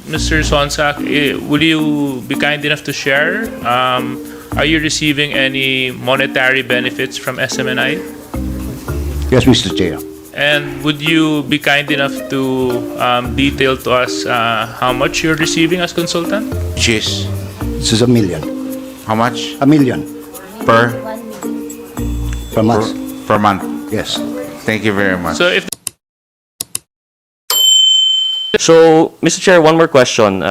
Mr. Sonsak, will you be kind enough to share? Are you receiving any monetary benefits from SMNI? Yes, Mr. Chair. And would you be kind enough to detail to us how much you're receiving as consultant? Cheese. This is $1 million. How much? $1 million Per per month. per month? Yes. Thank you very much. So if So, Mr. Chair, one more question.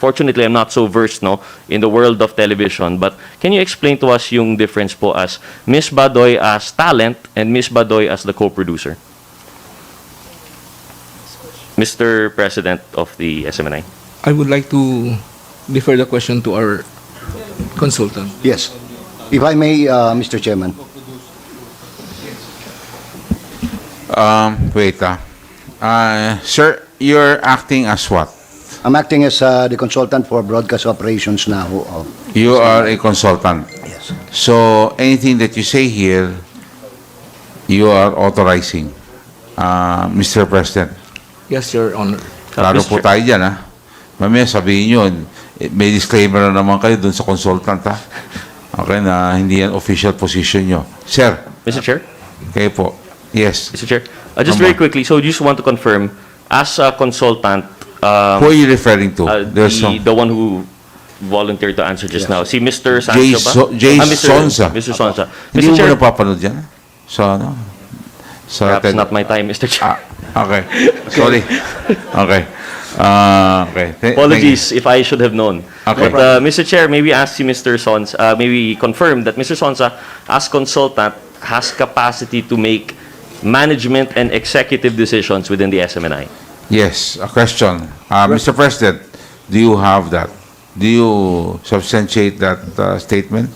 Fortunately, I'm not so versed in the world of television, but can you explain to us yung difference po as Miss Badoy as talent and Miss Badoy as the co-producer? Mr. President of the SMNI. I would like to defer the question to our consultant. Yes. If I may, Mr. Chairman. Wait. Sir, you're acting as what? I'm acting as the consultant for broadcast operations now. You are a consultant. Yes. So, anything that you say here, you are authorizing, Mr. President. Yes, Your Honor. Klaro po Mr. tayo dyan, ha? Mamaya sabihin nyo, may disclaimer na naman kayo dun sa consultant, ha? Okay, na hindi yan official position nyo. Sir, Mr. Chair? kayo po. Yes. Mr. Chair? Just very quickly, so just want to confirm, as a consultant, Who are you referring to? There's the one who volunteered to answer just now, si Mr. Jay Sancho ba? Jay Mr. Sonsa. Mr. Sonsa. Hindi Mr. mo Chair, ba napapanood yan? Sa ano? Sa perhaps not my time, Mr. Chair. Okay. Sorry. Okay. Okay. Apologies if I should have known. Okay. But Mr. Chair, maybe ask si Mr. Sonsa, maybe confirm that Mr. Sonsa, as consultant, has capacity to make management and executive decisions within the SMNI. Yes, a question. Mr. President, do you have that? Do you substantiate that statement?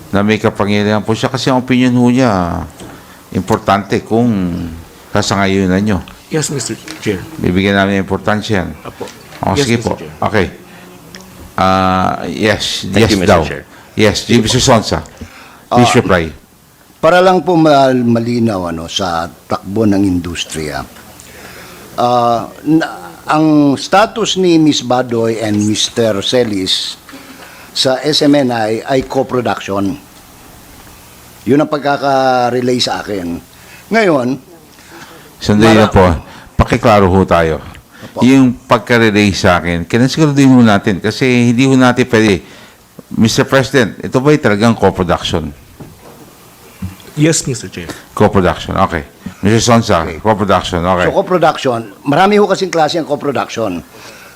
Na may kapangyarihan po siya kasi ang opinion ho niya importante kung kasangayunan nyo. Yes, Mr. Chair. Bibigyan namin ng importansya yan. Apo. Oh, Yes, sige Mr. po. Chair. Okay. Yes. Thank Yes you, Mr. daw. Chair. Yes. Mr. Sonsa, please reply. Para lang po malinaw sa takbo ng industriya. Ang status ni Miss Badoy and Mr. Celis sa SMNI ay co-production. Yun ang pagkaka-relay sa akin. Ngayon, Sandali na po. Pakiklaro ho tayo. Yung pagka-relay sa akin, kinasiguraduhin ho natin kasi hindi ho natin pwede. Mr. President, ito ba'y talagang co-production? Yes, Mr. Chair. Co-production, okay. Mr. Sonsa, Okay. co-production, okay. so co-production, marami ho kasing klase ang co-production.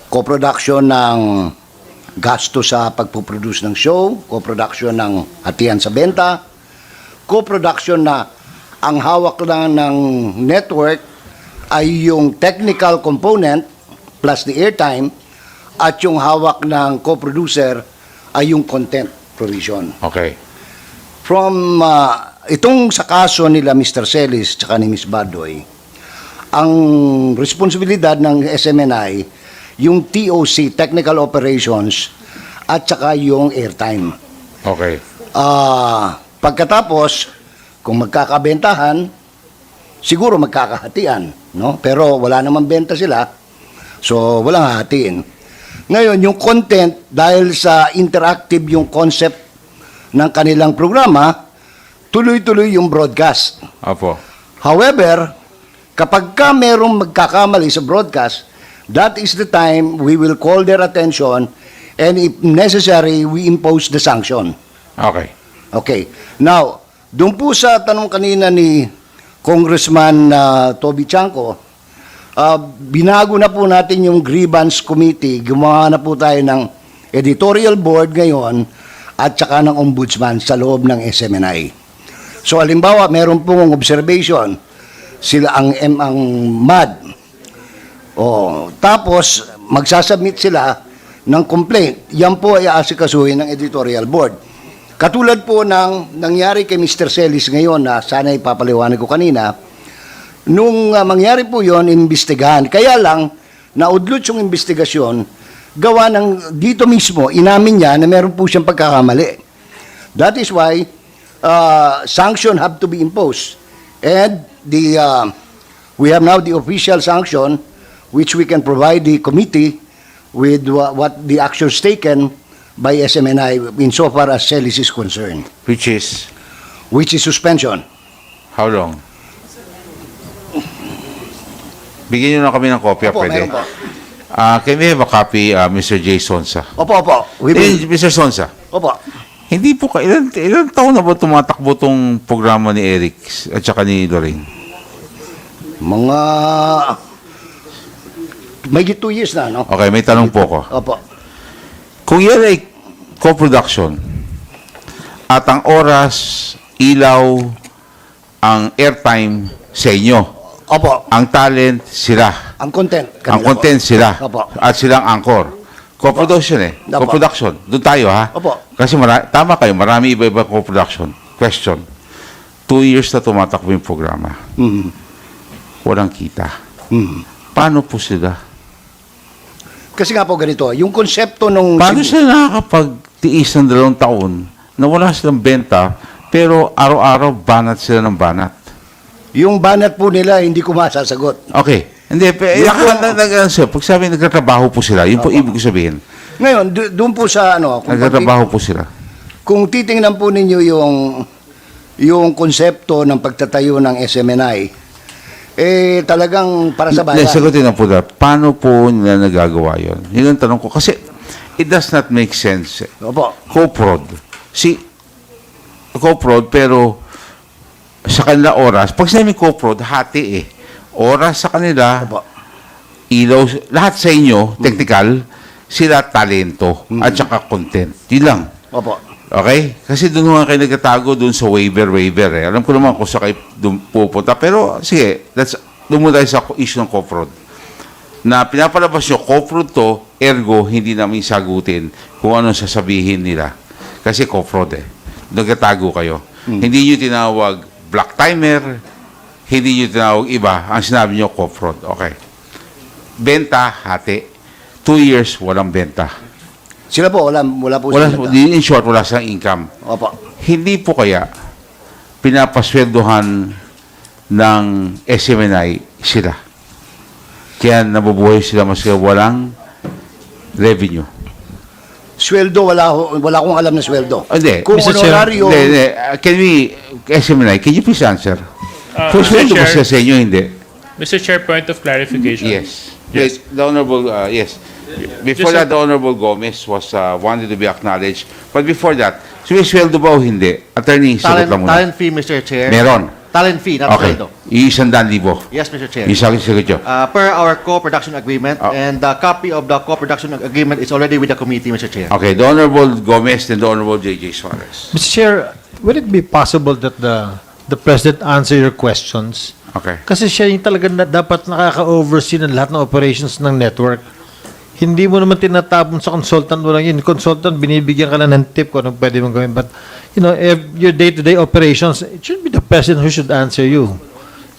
Co-production ng gasto sa pagpuproduce ng show, co-production ng hatian sa benta, co-production na ang hawak lang ng network ay yung technical component plus the airtime at yung hawak ng co-producer ay yung content provision. Okay. From itong sa kaso nila Mr. Celis at ni Ms. Badoy, ang responsibilidad ng SMNI yung TOC, Technical Operations, at saka yung airtime. Okay. Pagkatapos, kung magkakabentahan, siguro magkakahatian, no? Pero wala namang benta sila, so walang hahatiin. Ngayon, yung content, dahil sa interactive yung concept ng kanilang programa, tuloy-tuloy yung broadcast. Opo. However, kapag ka merong magkakamali sa broadcast, that is the time we will call their attention and if necessary, we impose the sanction. Okay. Okay. Now, doon po sa tanong kanina ni Congressman Toby Chanco, binago na po natin yung grievance committee, gumawa na po tayo ng editorial board ngayon at saka ng ombudsman sa loob ng SMNI. So, halimbawa, meron pong observation, sila ang MAD. Tapos, magsasubmit sila ng complaint. Yan po ay aasikasuhin ng editorial board. Katulad po ng nangyari kay Mr. Celis ngayon na sana ipapaliwanag ko kanina, nung mangyari po yon imbestigahan. Kaya lang, naudlot yung investigasyon, gawa ng dito mismo, inamin niya na meron po siyang pagkakamali. That is why sanction have to be imposed. And we have now the official sanction which we can provide the committee with what the actions taken by SMNI insofar as Celis is concerned, Which is, which is suspension. how long? Bigyan nyo na kami ng kopya, Opo, pwede? meron po. Can we have a copy, Mr. J. Sonsa? Opo, opo. We will, Mr. Sonsa, opo. hindi po ilan taon na ba tumatakbo tong programa ni Eric at saka ni Lorraine? Mga may 2 years na, no? Okay, may tanong po ko. Opo. Kung yan ay co-production at ang oras, ilaw, ang airtime sa inyo, Opo. ang talent sila, Ang content. ang kanila content po. sila, Opo. at silang anchor. Co-production Opo. Co-production. Doon tayo ha. Opo. Kasi tama kayo, marami iba-iba co-production. Question. 2 years na tumatakbo yung programa. Mhm. Walang kita. Mhm. Paano po sila? Kasi nga po ganito, yung konsepto nung Paano sila nakakapagtiis ng 2 taon na wala silang benta pero araw-araw banat sila ng banat? yung banat po nila hindi ko masasagot. Okay. Hindi, pag sabi nagtatrabaho po sila, yun po ibig sabihin. Ngayon, doon po sa ano, Nagtatrabaho po sila. kung titingnan po ninyo yung konsepto ng pagtatayo ng SMNI, eh talagang para sa bayan. Sagutin na po na, paano po nila nagagawa yun? Yun ang tanong ko. Kasi it does not make sense. Opo. Co-prod. Co-prod, pero sa kanila oras, pag sinabi co-prod, hati eh. Oras sa kanila, Opo. ilaw, lahat sa inyo, technical, sila talento, at saka content. Yun lang. Opo. Okay? Kasi doon nga kayo nagtatago doon sa waiver eh. Alam ko naman kung sa kayo pupunta. Pero sige, doon muna tayo sa issue ng co-prod. Na pinapalabas nyo, co-prod to, ergo, hindi namin sagutin kung anong sasabihin nila. Kasi co-prod eh. Nagtatago kayo. Hindi nyo tinawag black timer, hindi nyo tinawag iba. Ang sinabi nyo, co-prod. Okay. Benta, hati. 2 years, walang benta. Sila po, wala po Wala, sila. in short, wala silang income. Opo. Hindi po kaya pinapasweldohan ng SMNI sila. Kaya nabubuhay sila mas walang revenue. Sweldo, wala akong alam na sweldo. Hindi. Kung Mr. Chair, honorario, Hindi. Can we, SMNI, can you please answer? Kung Mr. sweldo ba Chair. siya sa inyo, hindi? Mr. Chair, point of clarification. Yes. Yes. The Honorable, yes. Before Just that, the Honorable Gomez was wanted to be acknowledged. But before that, sumisweldo ba o hindi? Attorney, sagot lang muna. Talent fee, Mr. Chair. Meron. Talent fee, not Okay. sweldo. $100,000. Yes, Mr. Chair. Yung sagot nyo. Per our co-production agreement, Oh. and the copy of the co-production agreement is already with the committee, Mr. Chair. Okay, the Honorable Gomez and the Honorable J.J. Suarez. Mr. Chair, would it be possible that the President answer your questions? Okay. Kasi siya yung talaga dapat nakaka-oversee ng lahat ng operations ng network. Hindi mo naman tinatapon sa consultant mo lang yun. Consultant, binibigyan ka lang ng tip kung anong pwede mong gawin. But, if your day-to-day operations, it should be the President who should answer you.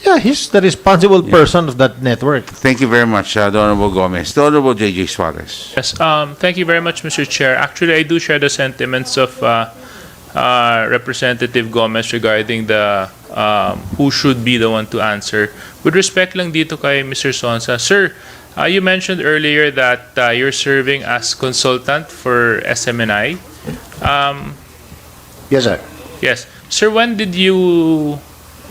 Yeah, he's the responsible person of that network. Thank you very much, the Honorable Gomez. The Honorable J.J. Suarez. Yes, thank you very much, Mr. Chair. Actually, I do share the sentiments of Representative Gomez regarding the who should be the one to answer. With respect lang dito kay Mr. Sonsa, sir, you mentioned earlier that you're serving as consultant for SMNI. yes sir. Yes. Sir, when did you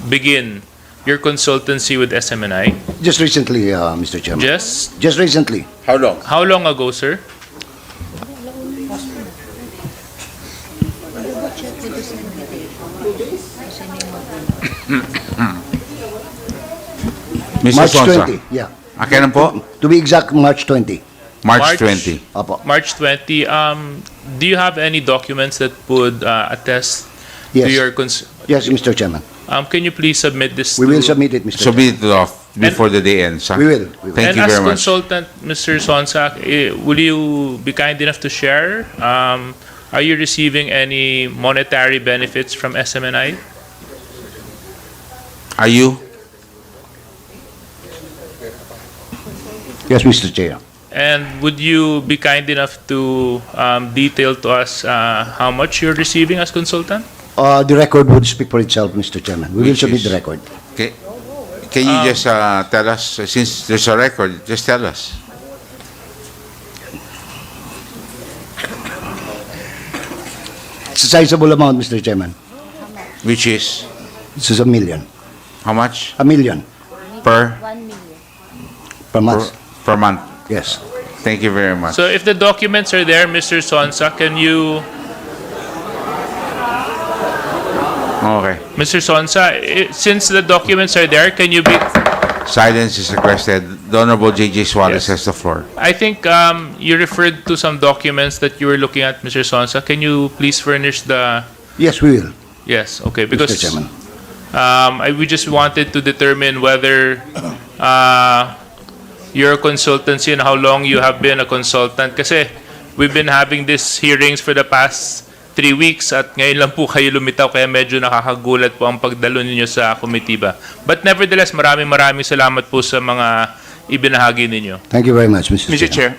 begin your consultancy with SMNI? Just recently, Mr. Chairman. Just recently. How long? How long ago, sir? Mr. March Sonsa. 20. Yeah. Kailan po? To be exact, March 20. March 20. Opo. March 20. Do you have any documents that would attest to Yes. your Yes, Mr. Chairman. can you please submit this We will to- submit it, Mr. So Chairman. be it off before the day ends. We will. Thank and you as very much. consultant, Mr. Sonsak, will you be kind enough to share? Are you receiving any monetary benefits from SMNI? Are you? Yes, Mr. Chair. And would you be kind enough to detail to us how much you're receiving as consultant? The record would speak for itself, Mr. Chairman. We will Which submit is- the record. Okay. Can you just tell us, since there's a record, just tell us. It's a sizable amount, Mr. Chairman. Which is, This is $1 million. how much? $1 million Per? 1 million. per month. Per month. Yes. Thank you very much. So if the documents are there, Mr. Sonsa, can you, Okay. Mr. Sonsa, since the documents are there, can you be, Silence is requested. The Honorable J.J. Suarez Yes. has the floor. I think you referred to some documents that you were looking at, Mr. Sonsa. Can you please furnish the, Yes, we will, yes, okay, Mr. because Chairman. we just wanted to determine whether you're a consultancy and how long you have been a consultant. Kasi we've been having these hearings for the past 3 weeks at ngayon lang po kayo lumitaw kaya medyo nakakagulat po ang pagdalo ninyo sa komitiba. But nevertheless, maraming salamat po sa mga ibinahagi ninyo. Thank you very much, Mr. Mr. Chair. Chair,